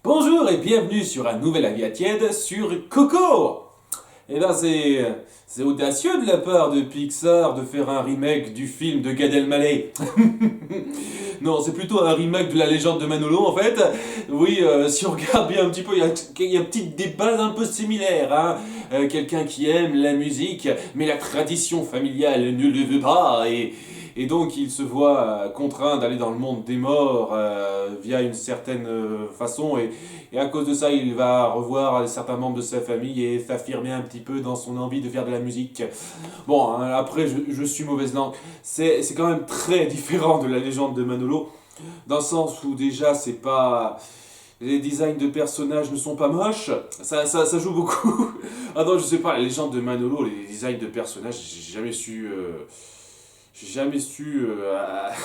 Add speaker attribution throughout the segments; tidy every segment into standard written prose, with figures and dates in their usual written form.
Speaker 1: Bonjour et bienvenue sur un nouvel avis à tiède sur Coco. Eh ben c'est audacieux de la part de Pixar de faire un remake du film de Gad Elmaleh. Non, c'est plutôt un remake de la légende de Manolo en fait. Oui, si on regarde bien un petit peu, il y a des bases un peu similaires. Hein. Quelqu'un qui aime la musique, mais la tradition familiale ne le veut pas et donc il se voit contraint d'aller dans le monde des morts via une certaine façon et à cause de ça il va revoir certains membres de sa famille et s'affirmer un petit peu dans son envie de faire de la musique. Bon, hein, après je suis mauvaise langue, c'est quand même très différent de la légende de Manolo, dans le sens où déjà c'est pas... Les designs de personnages ne sont pas moches, ça joue beaucoup. Ah non, je sais pas, la légende de Manolo, les designs de personnages, j'ai jamais su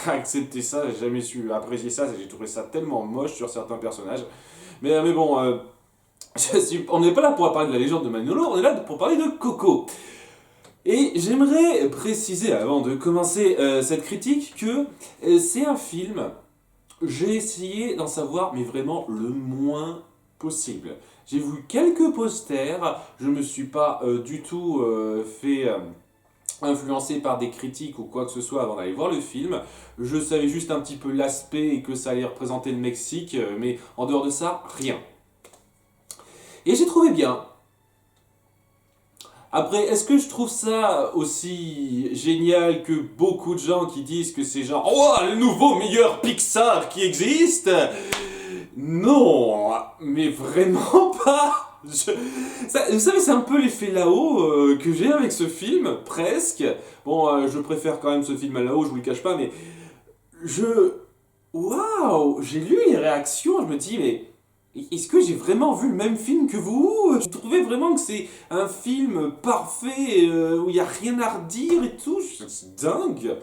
Speaker 1: accepter ça, j'ai jamais su apprécier ça, j'ai trouvé ça tellement moche sur certains personnages. Mais bon, on n'est pas là pour parler de la légende de Manolo, on est là pour parler de Coco. Et j'aimerais préciser avant de commencer cette critique que c'est un film, j'ai essayé d'en savoir mais vraiment le moins possible. J'ai vu quelques posters, je me suis pas du tout fait influencé par des critiques ou quoi que ce soit avant d'aller voir le film. Je savais juste un petit peu l'aspect et que ça allait représenter le Mexique, mais en dehors de ça, rien. Et j'ai trouvé bien. Après, est-ce que je trouve ça aussi génial que beaucoup de gens qui disent que c'est genre oh, le nouveau meilleur Pixar qui existe? Non, mais vraiment pas. Vous savez, c'est un peu l'effet là-haut que j'ai avec ce film, presque. Bon, je préfère quand même ce film à là-haut, je vous le cache pas, mais je... Waouh! J'ai lu les réactions, je me dis, mais est-ce que j'ai vraiment vu le même film que vous? Je trouvais vraiment que c'est un film parfait, où il n'y a rien à redire et tout. C'est dingue!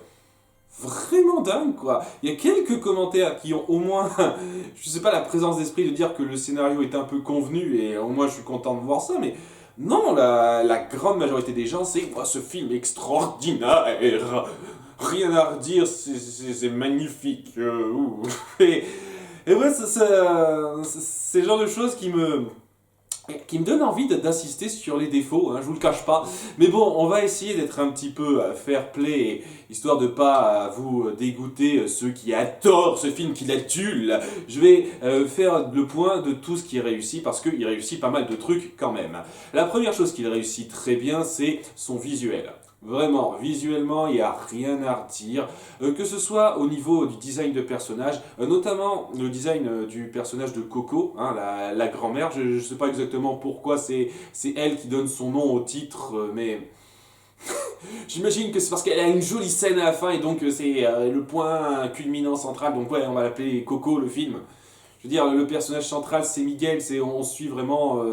Speaker 1: Vraiment dingue quoi. Il y a quelques commentaires qui ont au moins, je sais pas, la présence d'esprit de dire que le scénario est un peu convenu et au moins je suis content de voir ça, mais non, la grande majorité des gens c'est oh, ce film extraordinaire, rien à redire, c'est magnifique. Et ouais, c'est le genre de choses qui me donne envie d'insister sur les défauts, hein, je vous le cache pas. Mais bon, on va essayer d'être un petit peu fair play, histoire de pas vous dégoûter ceux qui adorent ce film, qui l'adulent. Je vais faire le point de tout ce qui est réussi, parce qu'il réussit pas mal de trucs quand même. La première chose qu'il réussit très bien, c'est son visuel. Vraiment, visuellement, il n'y a rien à redire. Que ce soit au niveau du design de personnage, notamment le design du personnage de Coco, hein, la grand-mère. Je ne sais pas exactement pourquoi c'est elle qui donne son nom au titre, mais j'imagine que c'est parce qu'elle a une jolie scène à la fin et donc c'est le point culminant central. Donc ouais, on va l'appeler Coco, le film. Je veux dire, le personnage central, c'est Miguel, on suit vraiment...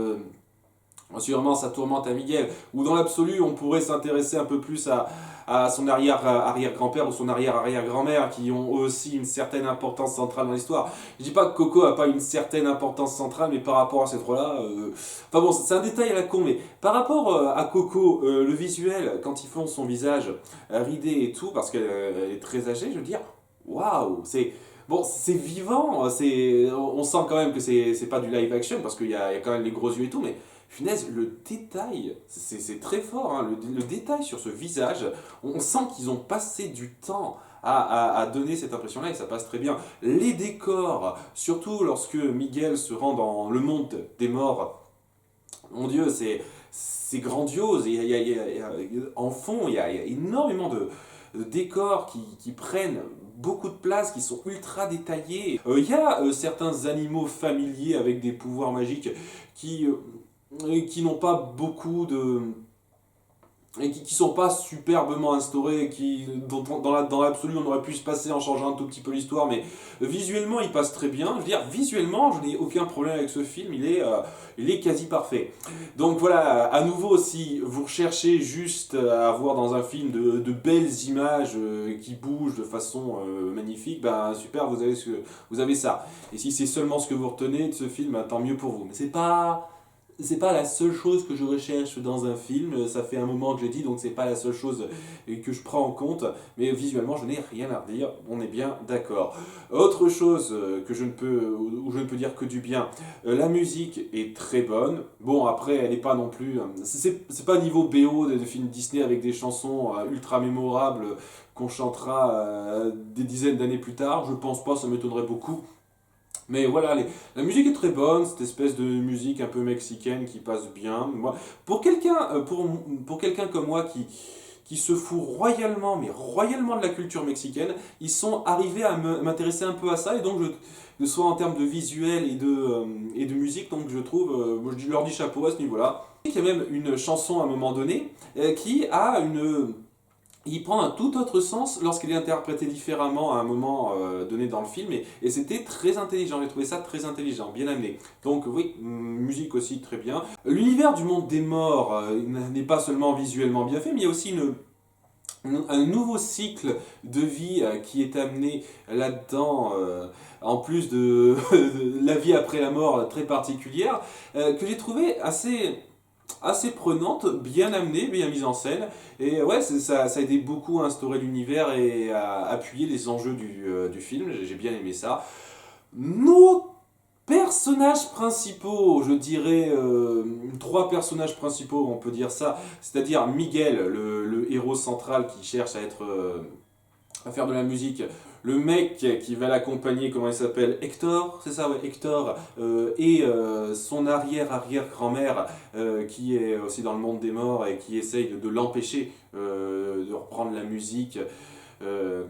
Speaker 1: Sûrement, ça tourmente à Miguel. Ou dans l'absolu, on pourrait s'intéresser un peu plus à son arrière-grand-père ou son arrière-arrière-grand-mère qui ont aussi une certaine importance centrale dans l'histoire. Je dis pas que Coco a pas une certaine importance centrale, mais par rapport à ces trois-là... Enfin bon, c'est un détail à la con, mais par rapport à Coco, le visuel, quand ils font son visage ridé et tout, parce qu'elle est très âgée, je veux dire, waouh, c'est... Bon, c'est vivant, on sent quand même que c'est pas du live action, parce qu'il y a quand même les gros yeux et tout, mais punaise, le détail, c'est très fort, hein, le détail sur ce visage, on sent qu'ils ont passé du temps à donner cette impression-là et ça passe très bien. Les décors, surtout lorsque Miguel se rend dans le monde des morts, mon Dieu, c'est grandiose. En fond, il y a énormément de décors qui prennent beaucoup de place, qui sont ultra détaillés. Il y a certains animaux familiers avec des pouvoirs magiques qui, qui n'ont pas beaucoup de... et qui sont pas superbement instaurés, dans l'absolu on aurait pu se passer en changeant un tout petit peu l'histoire, mais visuellement il passe très bien. Je veux dire, visuellement je n'ai aucun problème avec ce film, il est quasi parfait. Donc voilà, à nouveau, si vous recherchez juste à avoir dans un film de belles images qui bougent de façon magnifique, ben super, vous avez ça. Et si c'est seulement ce que vous retenez de ce film, ben, tant mieux pour vous. Mais c'est pas c'est pas la seule chose que je recherche dans un film, ça fait un moment que j'ai dit, donc c'est pas la seule chose que je prends en compte, mais visuellement je n'ai rien à redire, on est bien d'accord. Autre chose que je ne peux, où je ne peux dire que du bien, la musique est très bonne, bon après elle n'est pas non plus, c'est pas niveau BO de films Disney avec des chansons ultra mémorables qu'on chantera des dizaines d'années plus tard, je pense pas, ça m'étonnerait beaucoup. Mais voilà, la musique est très bonne, cette espèce de musique un peu mexicaine qui passe bien. Moi, pour quelqu'un comme moi qui se fout royalement, mais royalement de la culture mexicaine, ils sont arrivés à m'intéresser un peu à ça, et donc que ce soit en termes de visuel et de musique, donc je trouve, je leur dis chapeau à ce niveau-là. Il y a même une chanson à un moment donné qui a une il prend un tout autre sens lorsqu'il est interprété différemment à un moment donné dans le film, et c'était très intelligent, j'ai trouvé ça très intelligent, bien amené. Donc oui, musique aussi très bien. L'univers du monde des morts n'est pas seulement visuellement bien fait, mais il y a aussi un nouveau cycle de vie qui est amené là-dedans, en plus de la vie après la mort très particulière, que j'ai trouvé assez prenante, bien amenée, bien mise en scène. Et ouais, ça a aidé beaucoup à instaurer l'univers et à appuyer les enjeux du film. J'ai bien aimé ça. Nos personnages principaux, je dirais trois personnages principaux, on peut dire ça. C'est-à-dire Miguel, le héros central qui cherche à faire de la musique. Le mec qui va l'accompagner, comment il s'appelle? Hector, c'est ça, ouais, Hector. Et son arrière-arrière-grand-mère, qui est aussi dans le monde des morts et qui essaye de l'empêcher de reprendre la musique euh,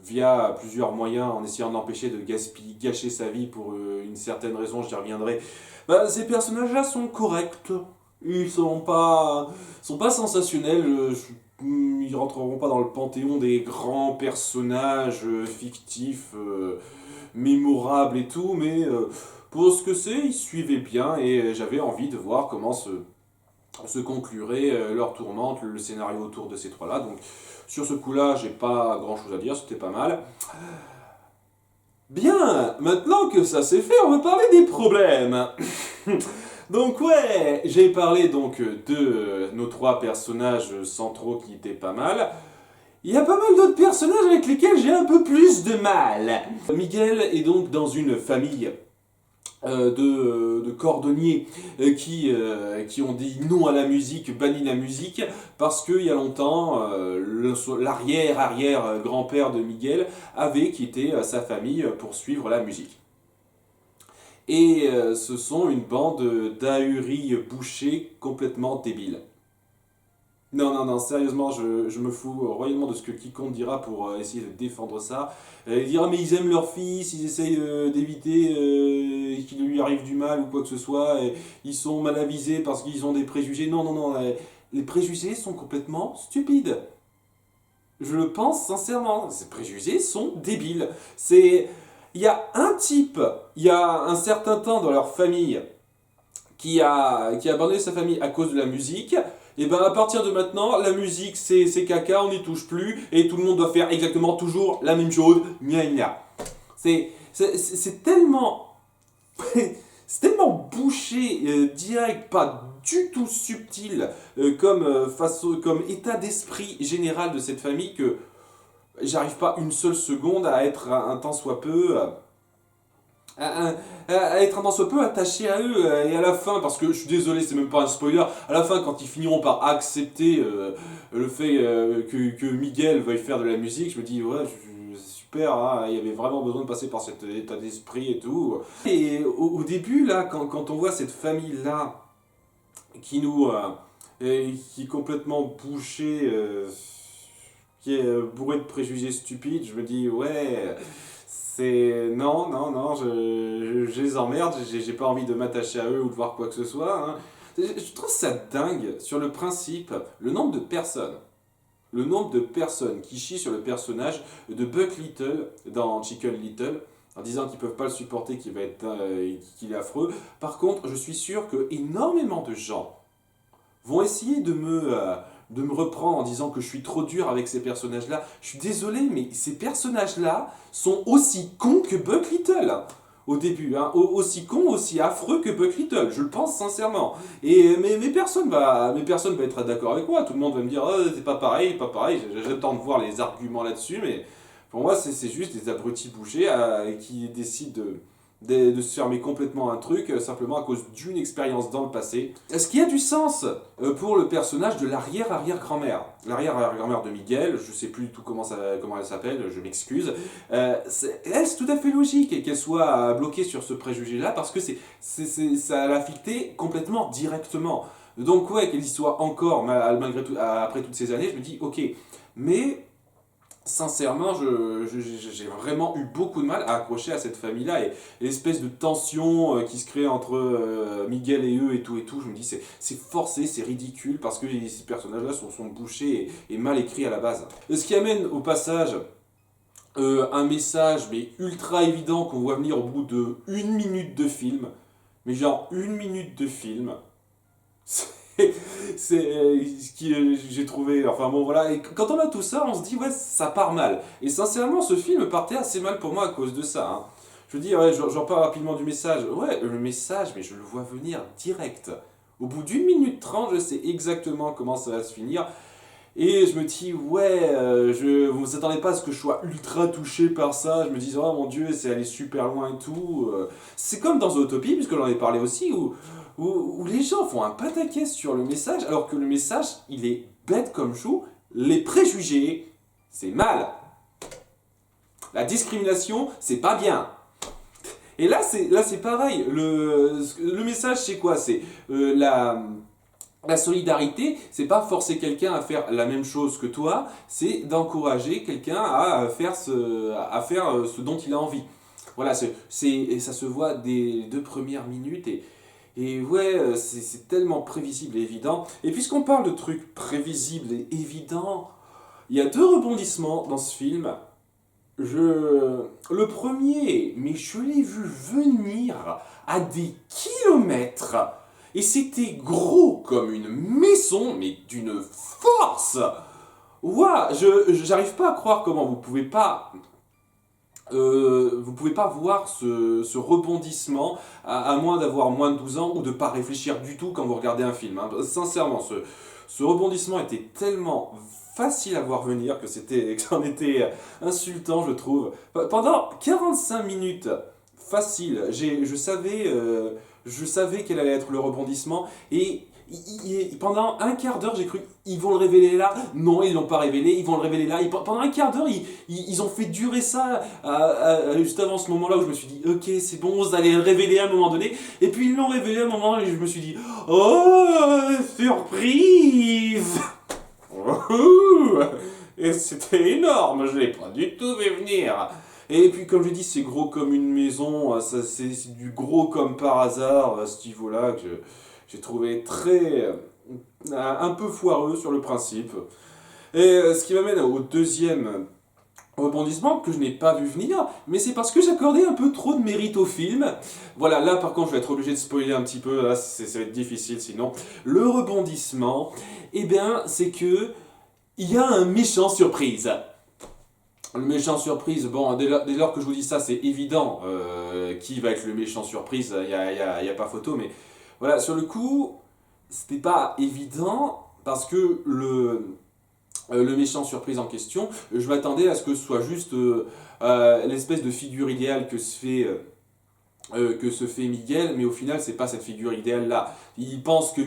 Speaker 1: via plusieurs moyens, en essayant d'empêcher de gâcher sa vie pour une certaine raison, j'y reviendrai. Bah, ces personnages-là sont corrects. Ils sont pas sensationnels. Ils rentreront pas dans le panthéon des grands personnages fictifs, mémorables et tout, mais pour ce que c'est, ils suivaient bien, et j'avais envie de voir comment se conclurait leur tourmente, le scénario autour de ces trois-là. Donc sur ce coup-là, j'ai pas grand-chose à dire, c'était pas mal. Bien, maintenant que ça c'est fait, on va parler des problèmes. Donc ouais, j'ai parlé donc de nos trois personnages centraux qui étaient pas mal. Il y a pas mal d'autres personnages avec lesquels j'ai un peu plus de mal. Miguel est donc dans une famille de cordonniers qui ont dit non à la musique, banni la musique, parce qu'il y a longtemps, l'arrière-arrière-grand-père de Miguel avait quitté sa famille pour suivre la musique. Et ce sont une bande d'ahuris bouchés complètement débiles. Non, non, non, sérieusement, je me fous royalement de ce que quiconque dira pour essayer de défendre ça. Il dira, mais ils aiment leur fils, ils essayent d'éviter qu'il lui arrive du mal ou quoi que ce soit, et ils sont mal avisés parce qu'ils ont des préjugés. Non, non, non, les préjugés sont complètement stupides. Je le pense sincèrement, ces préjugés sont débiles. Il y a un type, il y a un certain temps dans leur famille, qui a abandonné sa famille à cause de la musique. Et ben à partir de maintenant, la musique c'est caca, on n'y touche plus, et tout le monde doit faire exactement toujours la même chose, gna gna. C'est tellement. C'est tellement bouché, direct, pas du tout subtil comme état d'esprit général de cette famille, que j'arrive pas une seule seconde à être un tant soit peu. À être un tant soit peu attaché à eux, et à la fin, parce que je suis désolé, c'est même pas un spoiler, à la fin quand ils finiront par accepter le fait que Miguel veuille faire de la musique, je me dis ouais, super, hein, il y avait vraiment besoin de passer par cet état d'esprit et tout. Et au début là, quand on voit cette famille là qui est complètement bouchée, qui est bourrée de préjugés stupides, je me dis ouais, non, non, non, je les emmerde, j'ai pas envie de m'attacher à eux ou de voir quoi que ce soit, hein. Je trouve ça dingue sur le principe, le nombre de personnes qui chient sur le personnage de Buck Little dans Chicken Little, en disant qu'ils peuvent pas le supporter, qu'il est affreux. Par contre, je suis sûr que énormément de gens vont essayer de me reprendre en disant que je suis trop dur avec ces personnages-là. Je suis désolé, mais ces personnages-là sont aussi cons que Buck Little. au début, hein, aussi con, aussi affreux que Buck Little, je le pense sincèrement. Mais personne va être d'accord avec moi, tout le monde va me dire, oh, c'est pas pareil, pas pareil, j'attends de voir les arguments là-dessus, mais pour moi c'est juste des abrutis bouchés qui décident de se fermer complètement un truc simplement à cause d'une expérience dans le passé. Est-ce qu'il y a du sens pour le personnage de l'arrière-arrière-grand-mère? L'arrière-arrière-grand-mère de Miguel, je sais plus du tout comment elle s'appelle, je m'excuse. C'est tout à fait logique qu'elle soit bloquée sur ce préjugé-là parce que ça l'a affecté complètement directement. Donc ouais, qu'elle y soit encore, malgré tout, après toutes ces années, je me dis ok, mais sincèrement, j'ai vraiment eu beaucoup de mal à accrocher à cette famille-là et l'espèce de tension qui se crée entre Miguel et eux et tout, je me dis c'est forcé, c'est ridicule parce que ces personnages-là sont bouchés et mal écrits à la base. Ce qui amène au passage un message mais ultra évident qu'on voit venir au bout de 1 minute de film, mais genre 1 minute de film. C'est ce que j'ai trouvé. Enfin bon, voilà. Et quand on a tout ça, on se dit, ouais, ça part mal. Et sincèrement, ce film partait assez mal pour moi à cause de ça, hein. Je veux dire, ouais, j'en parle rapidement du message. Ouais, le message, mais je le vois venir direct. Au bout d'1 minute 30, je sais exactement comment ça va se finir. Et je me dis, ouais, vous vous attendez pas à ce que je sois ultra touché par ça. Je me dis, oh mon dieu, c'est allé super loin et tout. C'est comme dans Zootopie, puisque j'en ai parlé aussi, où les gens font un pataquès sur le message, alors que le message, il est bête comme chou. Les préjugés, c'est mal. La discrimination, c'est pas bien. Et là, c'est pareil. Le message, c'est quoi? C'est la solidarité, c'est pas forcer quelqu'un à faire la même chose que toi, c'est d'encourager quelqu'un à faire ce dont il a envie. Voilà, et ça se voit des 2 premières minutes et ouais, c'est tellement prévisible et évident. Et puisqu'on parle de trucs prévisibles et évidents, il y a 2 rebondissements dans ce film. Le premier, mais je l'ai vu venir à des kilomètres. Et c'était gros comme une maison, mais d'une force. Ouah, j'arrive pas à croire comment vous pouvez pas voir ce rebondissement à moins d'avoir moins de 12 ans ou de pas réfléchir du tout quand vous regardez un film, hein. Sincèrement, ce rebondissement était tellement facile à voir venir que c'en était insultant, je trouve. Pendant 45 minutes, facile, je savais quel allait être le rebondissement et pendant un quart d'heure, j'ai cru ils vont le révéler là. Non, ils l'ont pas révélé. Ils vont le révéler là. Pendant un quart d'heure, ils ont fait durer ça juste avant ce moment-là où je me suis dit, ok, c'est bon, vous allez le révéler à un moment donné. Et puis ils l'ont révélé à un moment et je me suis dit, oh, surprise! Et c'était énorme, je l'ai pas du tout vu venir. Et puis comme je dis, c'est gros comme une maison, c'est du gros comme par hasard à ce niveau-là que j'ai trouvé un peu foireux sur le principe. Et ce qui m'amène au deuxième rebondissement que je n'ai pas vu venir, mais c'est parce que j'accordais un peu trop de mérite au film. Voilà, là par contre je vais être obligé de spoiler un petit peu, là ça va être difficile sinon. Le rebondissement, eh bien c'est que il y a un méchant surprise. Le méchant surprise, bon, dès lors que je vous dis ça, c'est évident qui va être le méchant surprise, il y a pas photo, mais voilà, sur le coup, c'était pas évident parce que le méchant surprise en question, je m'attendais à ce que ce soit juste l'espèce de figure idéale que se fait Miguel, mais au final, c'est pas cette figure idéale-là. Il pense que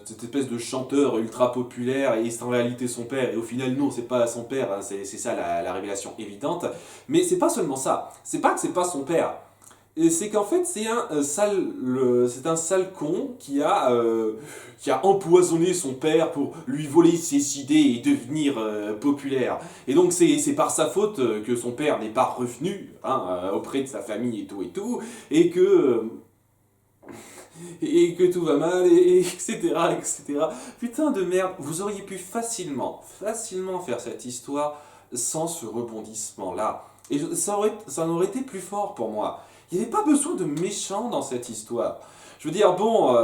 Speaker 1: cette espèce de chanteur ultra populaire est en réalité son père, et au final, non, c'est pas son père, hein, c'est ça la révélation évidente. Mais c'est pas seulement ça, c'est pas que c'est pas son père. Et c'est qu'en fait, c'est un sale con qui a empoisonné son père pour lui voler ses idées et devenir populaire. Et donc, c'est par sa faute que son père n'est pas revenu hein, auprès de sa famille et tout, et que tout va mal, etc., etc. Putain de merde, vous auriez pu facilement faire cette histoire sans ce rebondissement-là. Et ça en aurait été plus fort pour moi. Il n'y avait pas besoin de méchants dans cette histoire. Je veux dire, bon,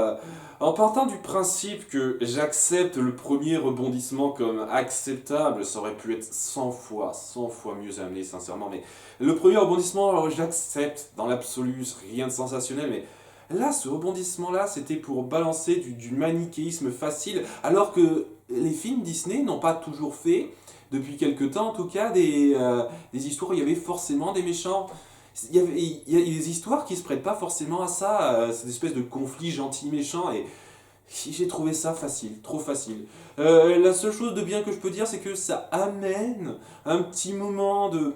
Speaker 1: en partant du principe que j'accepte le premier rebondissement comme acceptable, ça aurait pu être 100 fois mieux amené, sincèrement. Mais le premier rebondissement, alors, je l'accepte dans l'absolu, rien de sensationnel, mais là, ce rebondissement-là, c'était pour balancer du manichéisme facile, alors que les films Disney n'ont pas toujours fait, depuis quelque temps en tout cas, des histoires où il y avait forcément des méchants. Il y a des histoires qui se prêtent pas forcément à ça, cette espèce de conflit gentil-méchant, et j'ai trouvé ça facile, trop facile. La seule chose de bien que je peux dire, c'est que ça amène un petit moment de...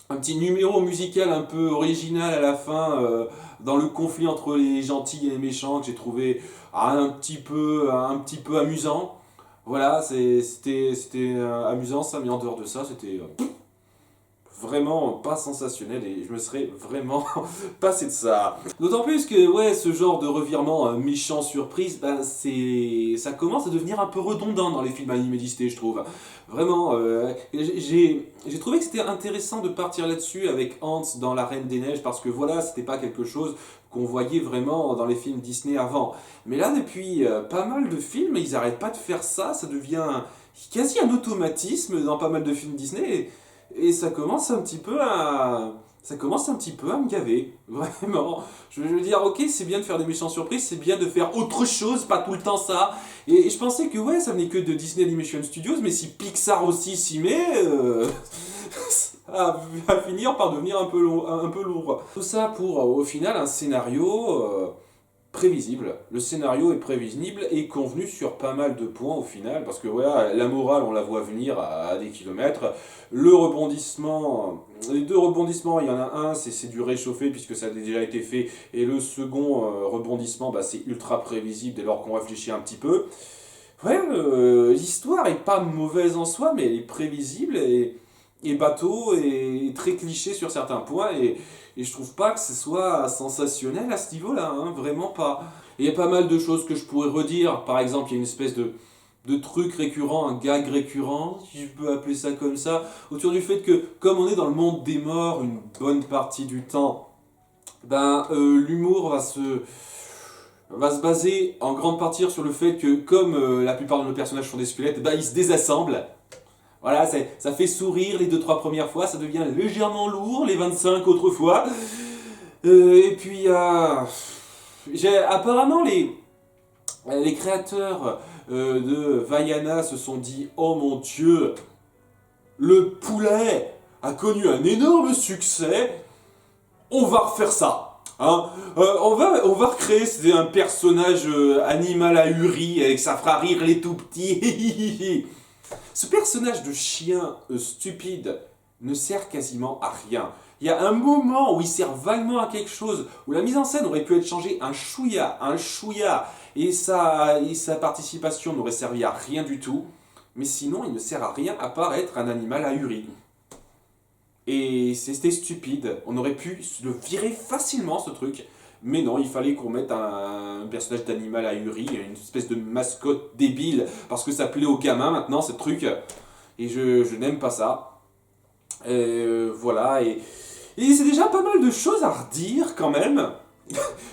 Speaker 1: un petit numéro musical un peu original à la fin, dans le conflit entre les gentils et les méchants, que j'ai trouvé un petit peu amusant. Voilà, c'était amusant ça, mais en dehors de ça, c'était vraiment pas sensationnel et je me serais vraiment passé de ça. D'autant plus que ouais, ce genre de revirement méchant surprise, ben ça commence à devenir un peu redondant dans les films animés Disney, je trouve. Vraiment, j'ai trouvé que c'était intéressant de partir là-dessus avec Hans dans La Reine des Neiges parce que voilà, c'était pas quelque chose qu'on voyait vraiment dans les films Disney avant. Mais là, depuis pas mal de films, ils arrêtent pas de faire ça, ça devient quasi un automatisme dans pas mal de films Disney. Et ça commence un petit peu à... Ça commence un petit peu à me gaver, vraiment. Je veux dire, ok, c'est bien de faire des méchants surprises, c'est bien de faire autre chose, pas tout le temps ça. Et je pensais que ouais, ça venait que de Disney Animation Studios, mais si Pixar aussi s'y met, ça va finir par devenir un peu lourd. Tout ça pour, au final, un scénario prévisible. Le scénario est prévisible et convenu sur pas mal de points au final, parce que voilà, la morale, on la voit venir à des kilomètres. Le rebondissement, les deux rebondissements, il y en a un, c'est du réchauffé puisque ça a déjà été fait, et le second rebondissement, bah, c'est ultra prévisible dès lors qu'on réfléchit un petit peu. Ouais, l'histoire est pas mauvaise en soi, mais elle est prévisible et bateau et très cliché sur certains points, et je trouve pas que ce soit sensationnel à ce niveau-là, hein, vraiment pas. Et il y a pas mal de choses que je pourrais redire, par exemple, il y a une espèce de truc récurrent, un gag récurrent, si je peux appeler ça comme ça, autour du fait que, comme on est dans le monde des morts une bonne partie du temps, ben, l'humour va se baser en grande partie sur le fait que, comme la plupart de nos personnages sont des squelettes, ben, ils se désassemblent. Voilà, ça fait sourire les deux trois premières fois, ça devient légèrement lourd les 25 autres fois. Et puis, apparemment, les créateurs de Vaiana se sont dit: oh mon dieu, le poulet a connu un énorme succès, on va refaire ça. Hein, on va recréer un personnage animal ahuri et que ça fera rire les tout petits. Ce personnage de chien stupide ne sert quasiment à rien. Il y a un moment où il sert vaguement à quelque chose, où la mise en scène aurait pu être changée un chouïa, et sa participation n'aurait servi à rien du tout, mais sinon il ne sert à rien à part être un animal ahuri. Et c'était stupide, on aurait pu le virer facilement ce truc, mais non, il fallait qu'on mette un personnage d'animal ahuri, une espèce de mascotte débile, parce que ça plaît aux gamins maintenant, ce truc, et je n'aime pas ça. Voilà, et c'est déjà pas mal de choses à redire quand même.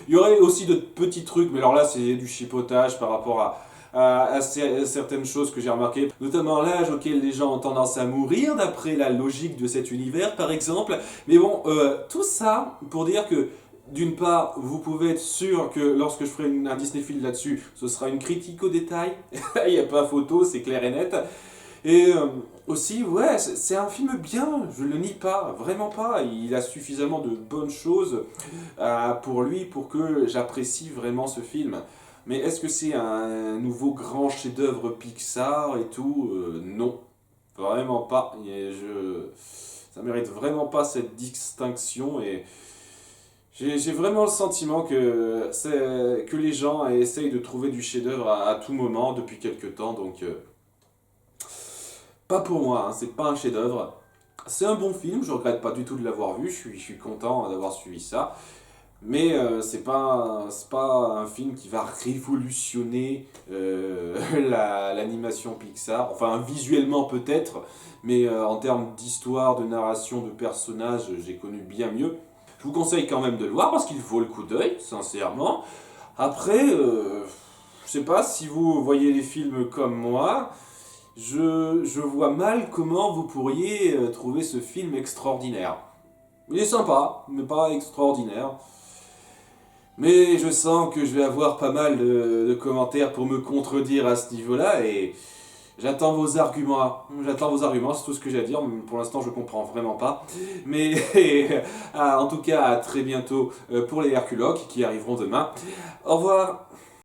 Speaker 1: Il y aurait aussi de petits trucs, mais alors là c'est du chipotage par rapport à certaines choses que j'ai remarquées, notamment l'âge auquel les gens ont tendance à mourir, d'après la logique de cet univers par exemple. Mais bon, tout ça pour dire que, d'une part, vous pouvez être sûr que lorsque je ferai un Disneyfield là-dessus, ce sera une critique au détail, il n'y a pas photo, c'est clair et net. Et aussi, ouais, c'est un film bien, je le nie pas, vraiment pas. Il a suffisamment de bonnes choses pour lui, pour que j'apprécie vraiment ce film. Mais est-ce que c'est un nouveau grand chef-d'œuvre Pixar et tout? Non, vraiment pas. Ça mérite vraiment pas cette distinction, et j'ai vraiment le sentiment que les gens essayent de trouver du chef-d'œuvre à tout moment depuis quelques temps, donc pas pour moi, hein, c'est pas un chef-d'œuvre. C'est un bon film, je regrette pas du tout de l'avoir vu, je suis content d'avoir suivi ça. Mais c'est pas un film qui va révolutionner l'animation Pixar. Enfin, visuellement peut-être, mais en termes d'histoire, de narration, de personnages, j'ai connu bien mieux. Je vous conseille quand même de le voir parce qu'il vaut le coup d'œil, sincèrement. Après, je sais pas si vous voyez les films comme moi, je vois mal comment vous pourriez trouver ce film extraordinaire. Il est sympa, mais pas extraordinaire. Mais je sens que je vais avoir pas mal de commentaires pour me contredire à ce niveau-là et j'attends vos arguments. J'attends vos arguments, c'est tout ce que j'ai à dire. Pour l'instant, je comprends vraiment pas. Mais en tout cas, à très bientôt pour les Herculogues qui arriveront demain. Au revoir.